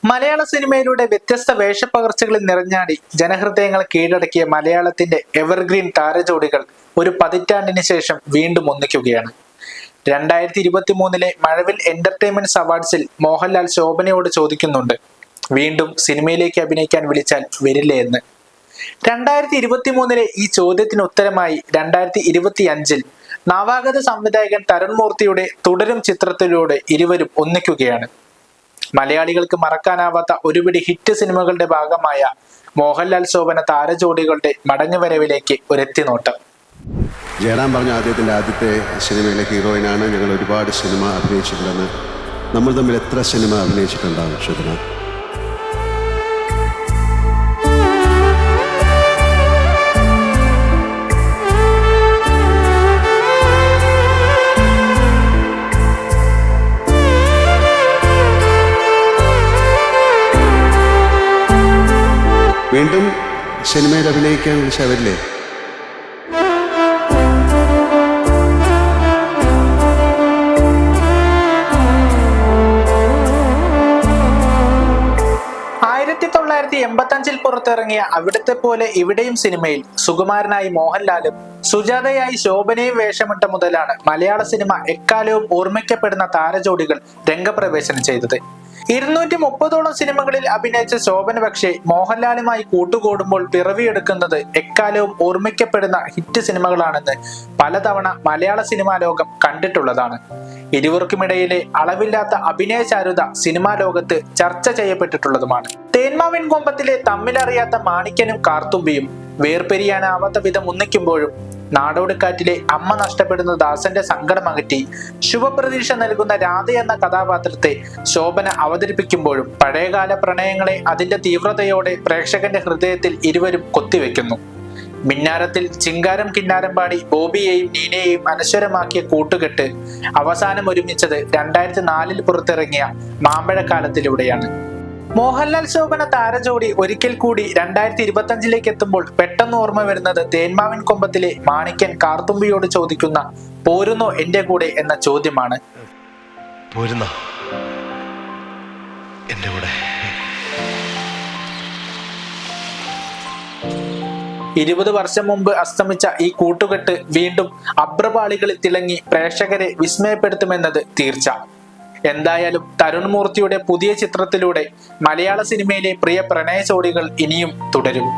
മലയാള സിനിമയിലൂടെ വ്യത്യസ്ത വേഷപ്പകർച്ചകളിൽ നിറഞ്ഞാടി ജനഹൃദയങ്ങൾ കീഴടക്കിയ മലയാളത്തിന്റെ എവർഗ്രീൻ താരജോഡികൾ ഒരു പതിറ്റാണ്ടിന് ശേഷം വീണ്ടും ഒന്നിക്കുകയാണ്. 2023 മഴവിൽ എന്റർടൈൻമെന്റ് അവാർഡ്സിൽ മോഹൻലാൽ ശോഭനയോട് ചോദിക്കുന്നുണ്ട്, വീണ്ടും സിനിമയിലേക്ക് അഭിനയിക്കാൻ വിളിച്ചാൽ വരില്ലേ എന്ന്. 2023 ഈ ചോദ്യത്തിന് ഉത്തരമായി 2025 നവാഗത സംവിധായകൻ തരുൺ മൂർത്തിയുടെ തുടരും ചിത്രത്തിലൂടെ ഇരുവരും ഒന്നിക്കുകയാണ്. മലയാളികൾക്ക് മറക്കാനാവാത്ത ഒരുപിടി ഹിറ്റ് സിനിമകളുടെ ഭാഗമായ മോഹൻലാൽ ശോഭന താരജോഡികളുടെ മടങ്ങുവരവിലേക്ക് ഒരെത്തിനോട്ടം. ജയറാം പറഞ്ഞ ആദ്യത്തെ സിനിമയിലെ ഹീറോയിനാണ്. ഞങ്ങൾ ഒരുപാട് സിനിമ അഭിനയിച്ചിട്ടുണ്ടെന്ന്. നമ്മൾ തമ്മിൽ എത്ര സിനിമ അഭിനയിച്ചിട്ടുണ്ടാവും ശോഭന? വീണ്ടും സിനിമയിൽ അഭിനയിക്കാൻ വിളിച്ചവരില്ലേ? പുറത്തിറങ്ങിയ അവിടുത്തെ പോലെ ഇവിടെയും സിനിമയിൽ സുകുമാരനായി മോഹൻലാലും സുജാതയായി ശോഭനയും വേഷമിട്ട മുതലാണ് മലയാള സിനിമ എക്കാലവും ഓർമ്മിക്കപ്പെടുന്ന താരജോഡികൾ രംഗപ്രവേശനം ചെയ്തത്. 230ഓളം സിനിമകളിൽ അഭിനയിച്ച ശോഭന പക്ഷേ മോഹൻലാലുമായി കൂട്ടുകൂടുമ്പോൾ പിറവിയെടുക്കുന്നത് എക്കാലവും ഓർമ്മിക്കപ്പെടുന്ന ഹിറ്റ് സിനിമകളാണെന്ന് പലതവണ മലയാള സിനിമാ ലോകം കണ്ടിട്ടുള്ളതാണ്. ഇരുവർക്കുമിടയിലെ അളവില്ലാത്ത അഭിനയ ചാരുത സിനിമാ ലോകത്ത് ചർച്ച ചെയ്യപ്പെട്ടിട്ടുള്ളതുമാണ്. തേന്മാവിൻ കൊമ്പത്തിലെ തമ്മിലറിയാത്ത മാണിക്കനും കാർത്തുമ്പിയും വേർപിരിയാനാവാത്ത വിധം ഒന്നിക്കുമ്പോഴും നാടോടിക്കാറ്റിലെ അമ്മ നഷ്ടപ്പെടുന്ന ദാസന്റെ സങ്കടമകറ്റി ശുഭപ്രതീക്ഷ നൽകുന്ന രാധ എന്ന കഥാപാത്രത്തെ ശോഭന അവതരിപ്പിക്കുമ്പോഴും പഴയകാല പ്രണയങ്ങളെ അതിന്റെ തീവ്രതയോടെ പ്രേക്ഷകന്റെ ഹൃദയത്തിൽ ഇരുവരും കൊത്തിവെക്കുന്നു. മിന്നാരത്തിൽ ചിങ്കാരം കിന്നാരം പാടി ബോബിയെയും നീനയെയും അനശ്വരമാക്കിയ കൂട്ടുകെട്ട് അവസാനം ഒരുമിച്ചത് 2004 പുറത്തിറങ്ങിയ മാമ്പഴക്കാലത്തിലൂടെയാണ്. മോഹൻലാൽ ശോഭന താരജോഡി ഒരിക്കൽ കൂടി 2025 എത്തുമ്പോൾ പെട്ടെന്ന് ഓർമ്മ വരുന്നത് തേന്മാവിൻ കൊമ്പത്തിലെ മാണിക്കൻ കാർത്തുമ്പിയോട് ചോദിക്കുന്ന പോരുന്നോ എന്റെ കൂടെ എന്ന ചോദ്യമാണ്. 20 വർഷം മുമ്പ് അസ്തമിച്ച ഈ കൂട്ടുകെട്ട് വീണ്ടും അഭ്രപാളികളിൽ തിളങ്ങി പ്രേക്ഷകരെ വിസ്മയപ്പെടുത്തുമെന്നത് തീർച്ച. എന്തായാലും തരുൺ മൂർത്തിയുടെ പുതിയ ചിത്രത്തിലൂടെ മലയാള സിനിമയിലെ പ്രിയ പ്രണയ ജോഡികൾ ഇനിയും തുടരും.